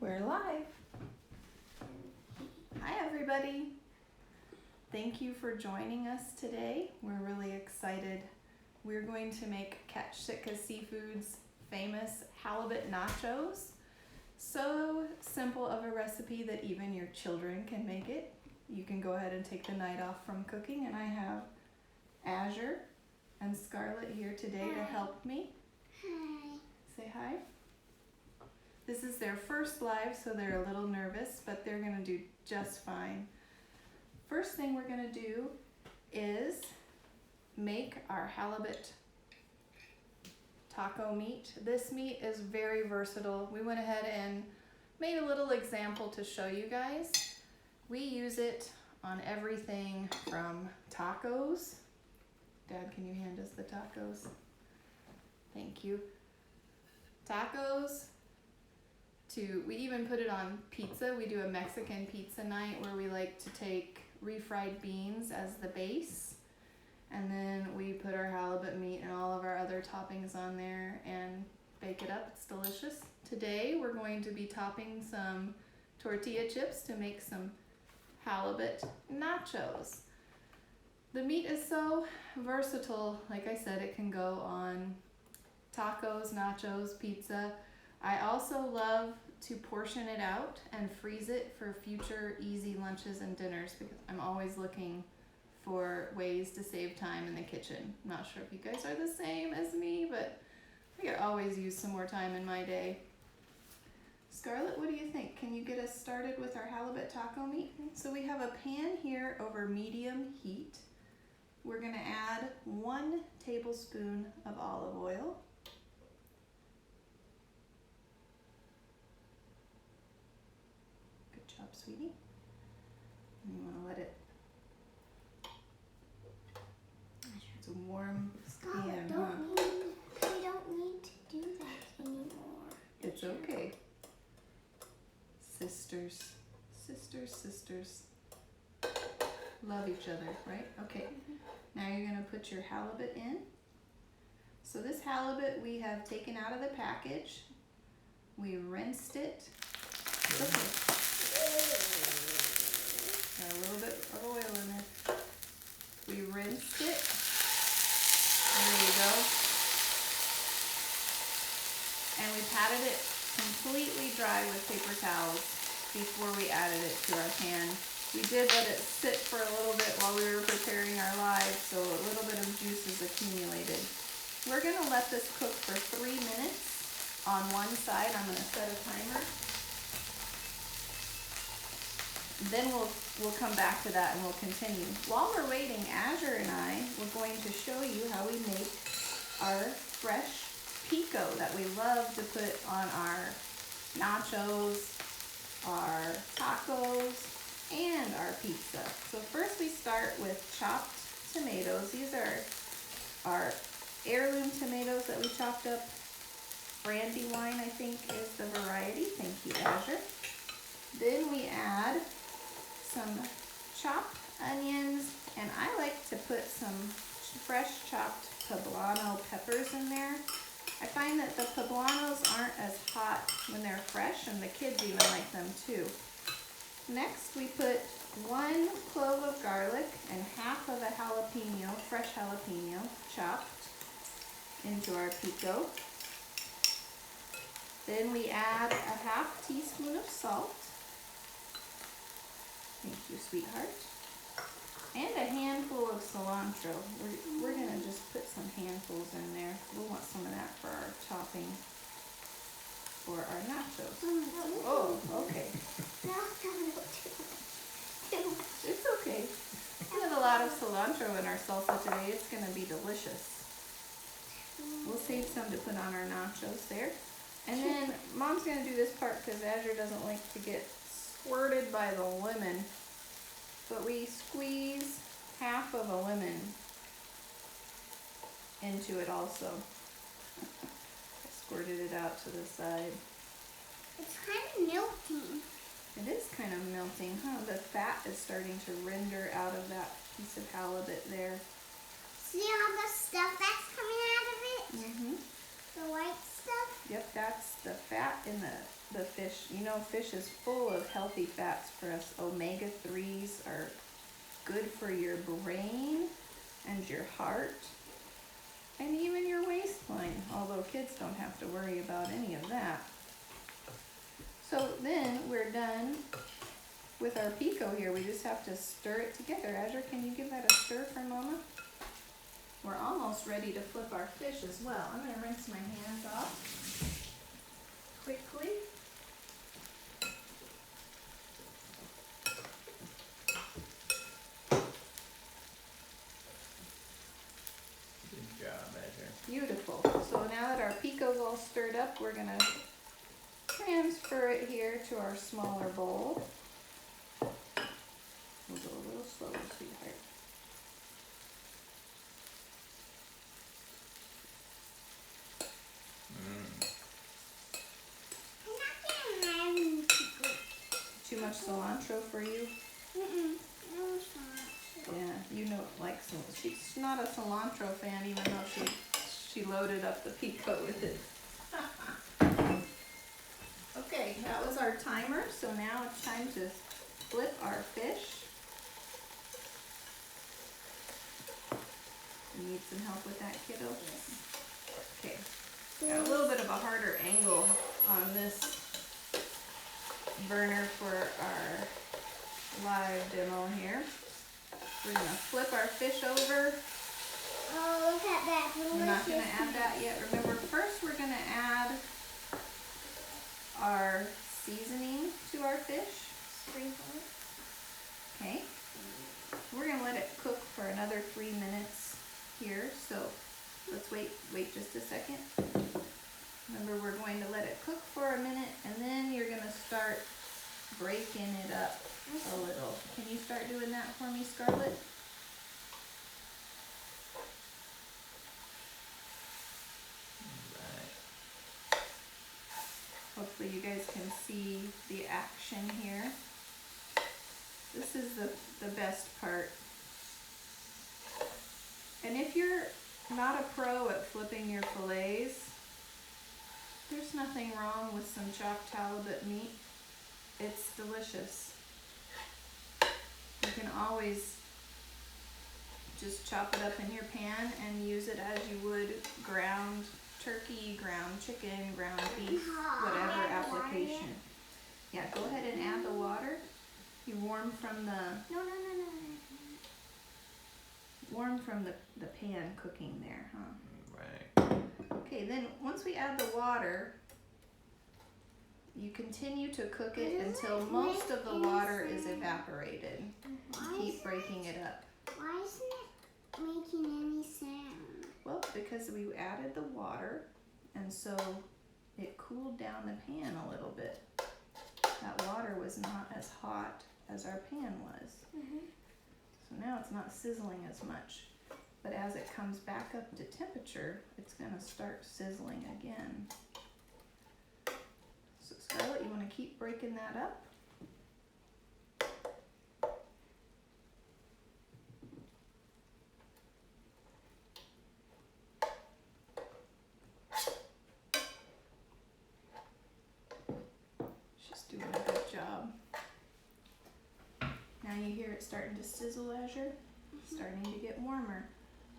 We're live. Hi everybody. Thank you for joining us today. We're really excited. We're going to make Catch Sitka Seafood's famous halibut nachos. So simple of a recipe that even your children can make it. You can go ahead and take the night off from cooking, and I have Azure and Scarlett here today to help me. Hi. Say hi. This is their first live, so they're a little nervous, but they're gonna do just fine. First thing we're gonna do is make our halibut taco meat. This meat is very versatile. We went ahead and made a little example to show you guys. We use it on everything from tacos. Dad, can you hand us the tacos? Thank you. Tacos. We even put it on pizza. We do a Mexican pizza night where we like to take refried beans as the base, and then we put our halibut meat and all of our other toppings on there and bake it up. It's delicious. Today we're going to be topping some tortilla chips to make some halibut nachos. The meat is so versatile. Like I said, it can go on tacos, nachos, pizza. I also love to portion it out and freeze it for future easy lunches and dinners because I'm always looking for ways to save time in the kitchen. I'm not sure if you guys are the same as me, but I could always use some more time in my day. Scarlett, what do you think? Can you get us started with our halibut taco meat? So we have a pan here over medium heat. We're gonna add 1 tablespoon of olive oil. Sweetie, and you want to let it. It's a warm pan, We don't need to do that anymore. It's okay. Sisters, love each other, right? Okay. Now you're gonna put your halibut in. So this halibut we have taken out of the package. We rinsed it. Okay. Got a little bit of oil in it. We rinsed it. There you go. And we patted it completely dry with paper towels before we added it to our pan. We did let it sit for a little bit while we were preparing our live, so a little bit of juices accumulated. We're gonna let this cook for 3 minutes on one side. I'm gonna set a timer. Then we'll come back to that and we'll continue. While we're waiting, Azure and I, we're going to show you how we make our fresh pico that we love to put on our nachos, our tacos, and our pizza. So first we start with chopped tomatoes. These are our heirloom tomatoes that we chopped up. Brandywine, I think, is the variety. Thank you, Azure. Then we add some chopped onions, and I like to put some fresh chopped poblano peppers in there. I find that the poblanos aren't as hot when they're fresh, and the kids even like them too. Next, we put 1 clove of garlic and half of a jalapeno, fresh jalapeno, chopped into our pico. Then we add a ½ teaspoon of salt. Thank you, sweetheart. And a handful of cilantro. We're gonna just put some handfuls in there. We'll want some of that for our topping for our nachos. Oh, okay. It's okay. We have a lot of cilantro in our salsa today. It's gonna be delicious. We'll save some to put on our nachos there. And then Mom's gonna do this part because Azure doesn't like to get squirted by the lemon, but we squeeze half of a lemon into it also. I squirted it out to the side. It's kind of melting. It is kind of melting, huh? The fat is starting to render out of that piece of halibut there. See all the stuff that's coming out of it? Mm-hmm. The white stuff? Yep, that's that's the fat in the fish. You know, fish is full of healthy fats for us. Omega-3s are good for your brain and your heart and even your waistline, although kids don't have to worry about any of that. So then we're done with our pico here. We just have to stir it together. Azure, can you give that a stir for a moment? We're almost ready to flip our fish as well. I'm going to rinse my hands off quickly. Good job, Azure. Beautiful. So now that our pico's all stirred up, we're going to transfer it here to our smaller bowl. We'll go a little slower, sweetheart. Too much cilantro for you? Yeah, you know, like she's not a cilantro fan, even though she loaded up the pico with it. Okay, that was our timer. So now it's time to flip our fish. You need some help with that, kiddo? Okay. Got a little bit of a harder angle on this burner for our live demo here. We're gonna flip our fish over. Oh, look at that delicious. We're not gonna add that yet. Remember, first we're gonna add our seasoning to our fish. Sprinkle. Okay. We're gonna let it cook for another 3 minutes here. So let's wait just a second. Remember, we're going to let it cook for a minute, and then you're gonna start breaking it up a little. Can you start doing that for me, Scarlett? Right. Hopefully you guys can see the action here. This is the best part. And if you're not a pro at flipping your fillets, there's nothing wrong with some chopped halibut meat. It's delicious. You can always just chop it up in your pan and use it as you would ground turkey, ground chicken, ground beef, whatever application. Yeah, go ahead and add the water. You warm from the pan cooking there, huh? Right. Okay, then once we add the water, you continue to cook it until most of the water is evaporated. Keep breaking it up. Why isn't it making any sound? Well, because we added the water, and so it cooled down the pan a little bit. That water was not as hot as our pan was. So now it's not sizzling as much. But as it comes back up to temperature, it's gonna start sizzling again. So Scarlett, you wanna keep breaking that up? She's doing a good job. Now you hear it starting to sizzle, Azure? Starting to get warmer.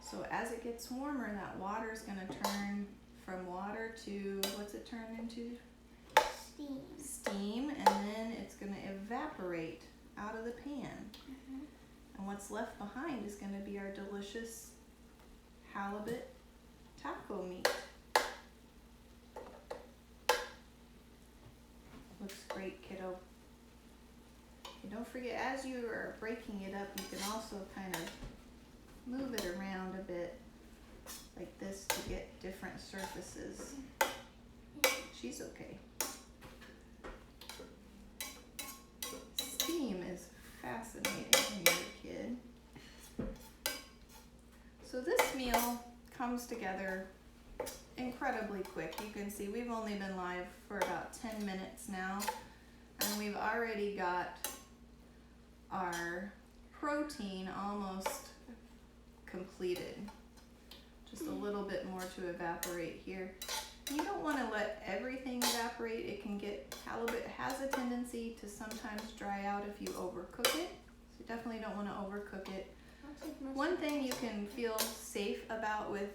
So as it gets warmer, that water is going to turn from water to, what's it turn into? Steam. Steam, and then it's going to evaporate out of the pan. And what's left behind is going to be our delicious halibut taco meat. Looks great, kiddo. And don't forget, as you are breaking it up, you can also kind of move it around a bit like this to get different surfaces. She's okay. Steam is fascinating when you're a kid. So this meal comes together incredibly quick. You can see we've only been live for about 10 minutes now, and we've already got our protein almost completed. Just a little bit more to evaporate here. You don't want to let everything evaporate. It can get, halibut has a tendency to sometimes dry out if you overcook it. So you definitely don't want to overcook it. One thing you can feel safe about with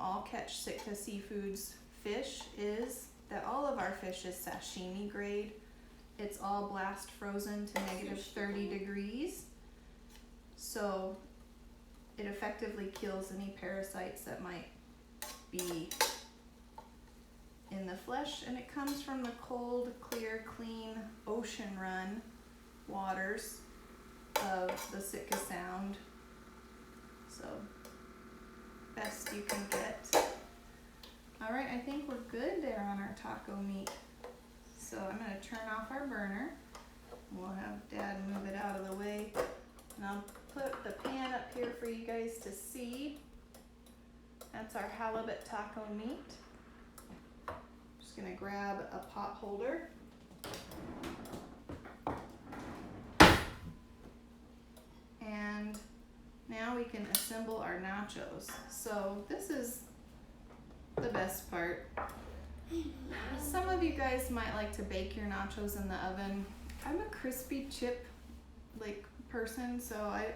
all Catch Sitka Seafoods fish is that all of our fish is sashimi grade. It's all blast frozen to negative 30 degrees. So it effectively kills any parasites that might be in the flesh, and it comes from the cold, clear, clean ocean run waters of the Sitka Sound. So best you can get. All right, I think we're good there on our taco meat. So I'm gonna turn off our burner. We'll have Dad move it out of the way. And I'll put the pan up here for you guys to see. That's our halibut taco meat. Just gonna grab a pot holder. And now we can assemble our nachos. So this is the best part. Some of you guys might like to bake your nachos in the oven. I'm a crispy chip person, so I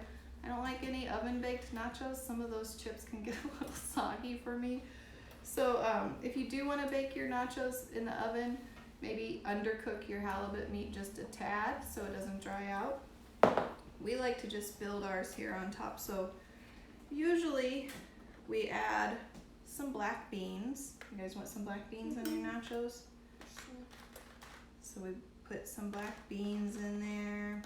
don't like any oven baked nachos. Some of those chips can get a little soggy for me. So if you do want to bake your nachos in the oven, maybe undercook your halibut meat just a tad so it doesn't dry out. We like to just build ours here on top. So usually we add some black beans. You guys want some black beans on your nachos? So we put some black beans in there.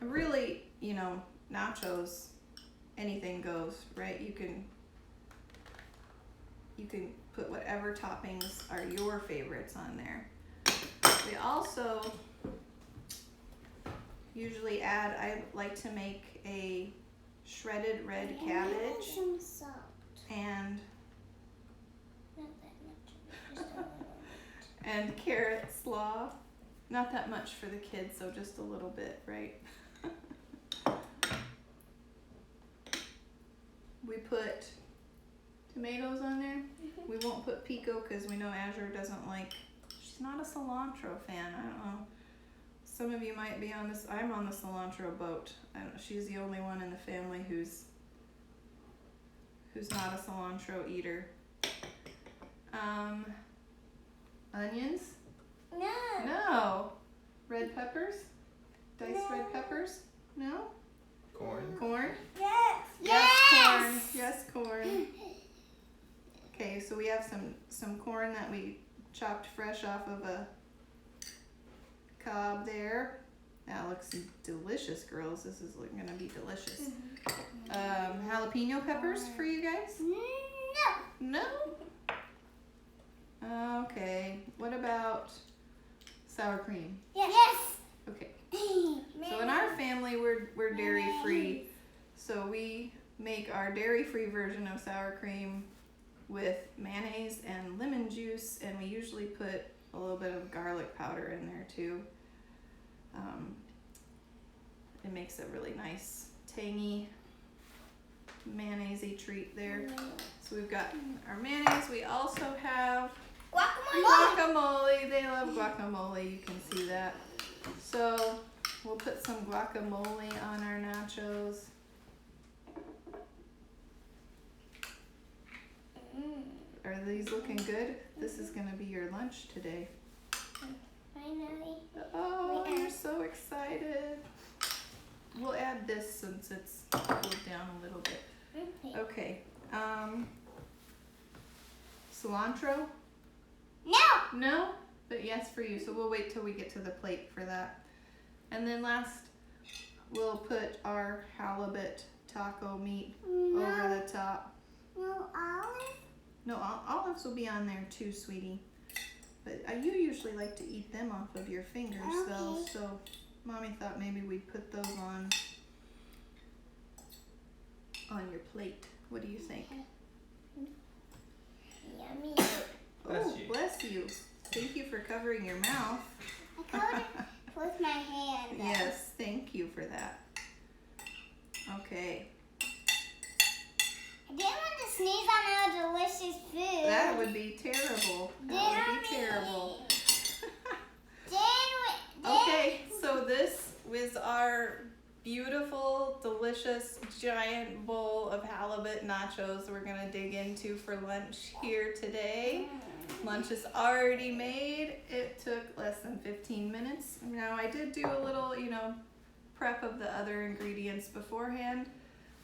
And really, you know, nachos, anything goes, right? You can put whatever toppings are your favorites on there. We also usually add, I like to make a shredded red cabbage Some salt. and Not that much. Just a little bit. and carrot slaw. Not that much for the kids, so just a little bit, right? We put tomatoes on there. We won't put pico because we know Azure doesn't like, she's not a cilantro fan. I don't know. Some of you might be on this, I'm on the cilantro boat. I don't know, she's the only one in the family who's not a cilantro eater. Onions? No. No. Red peppers? Diced red peppers? No? Corn. Corn? Yes. Yes, corn. Yes, corn. Okay, so we have some corn that we chopped fresh off of a cob there. That looks delicious, girls. This is gonna be delicious. Jalapeno peppers for you guys? No. No? Okay. What about sour cream? Yes. Okay. So in our family, we're dairy free. So we make our dairy free version of sour cream with mayonnaise and lemon juice, and we usually put a little bit of garlic powder in there too. It makes a really nice tangy mayonnaise-y treat there. So we've got our mayonnaise. We also have guacamole. They love guacamole. You can see that. So we'll put some guacamole on our nachos. Are these looking good? This is gonna be your lunch today. Finally. Oh, you're so excited. We'll add this since it's cooled down a little bit. Okay. Cilantro? No. No? But yes for you. So we'll wait till we get to the plate for that. And then last, we'll put our halibut taco meat over the top. No olive. No, olives will be on there too, sweetie. But you usually like to eat them off of your fingers, though. Okay. So Mommy thought maybe we'd put those on your plate. What do you think? Yummy. Bless Oh, you. bless you. Thank you for covering your mouth. I covered it with my hand. though. Yes, thank you for that. Okay. I didn't want to sneeze on our delicious food. That would be terrible. That would be terrible. Okay, so this was our beautiful, delicious, giant bowl of halibut nachos we're gonna dig into for lunch here today. Lunch is already made. It took less than 15 minutes. Now I did do a little, prep of the other ingredients beforehand,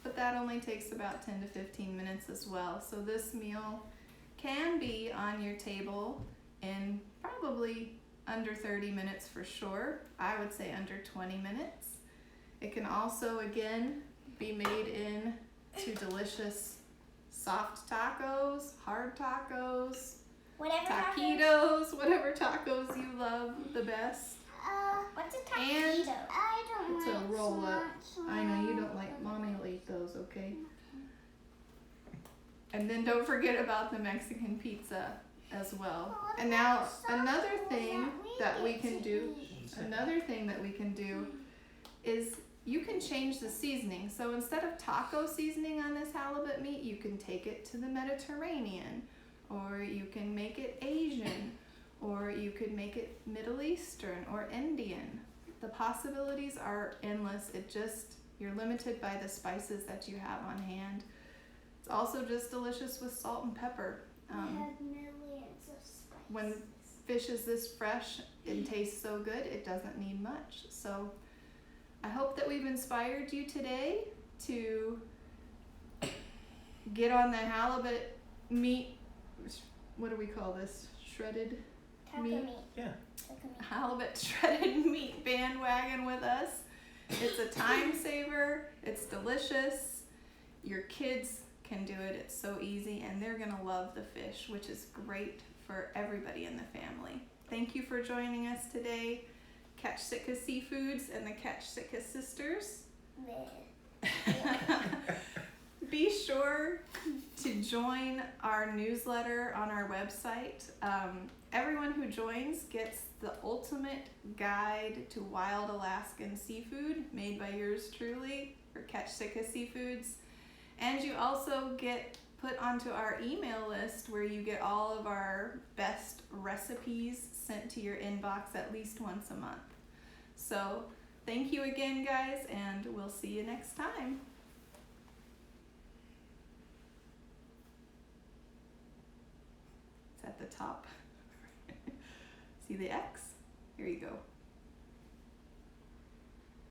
but that only takes about 10 to 15 minutes as well. So this meal can be on your table in probably under 30 minutes for sure. I would say under 20 minutes. It can also, again, be made into delicious soft tacos, hard tacos, Whatever taquitos, whatever tacos you love the best. What's a taquito? And I don't it's a like roll up. smart I know you don't like, Mommy will eat those, okay? And then don't forget about the Mexican pizza as well. Oh, And now that's another so thing that we can do, Eat. is you can change the seasoning. So instead of taco seasoning on this halibut meat, you can take it to the Mediterranean, or you can make it Asian, or you could make it Middle Eastern or Indian. The possibilities are endless. You're limited by the spices that you have on hand. It's also just delicious with salt and pepper. We have millions of spices. When fish is this fresh and tastes so good, it doesn't need much. So I hope that we've inspired you today to get on the halibut meat. What do we call this? Shredded Taco meat? Yeah. Taco meat. Halibut shredded meat bandwagon with us. It's a time saver. It's delicious. Your kids can do it. It's so easy, and they're gonna love the fish, which is great for everybody in the family. Thank you for joining us today, Catch Sitka Seafoods and the Catch Sitka Sisters. Bleh. Be sure to join our newsletter on our website. Everyone who joins gets the ultimate guide to wild Alaskan seafood made by yours truly for Catch Sitka Seafoods. And you also get put onto our email list where you get all of our best recipes sent to your inbox at least once a month. So thank you again, guys, and we'll see you next time. It's at the top. See the X? Here you go.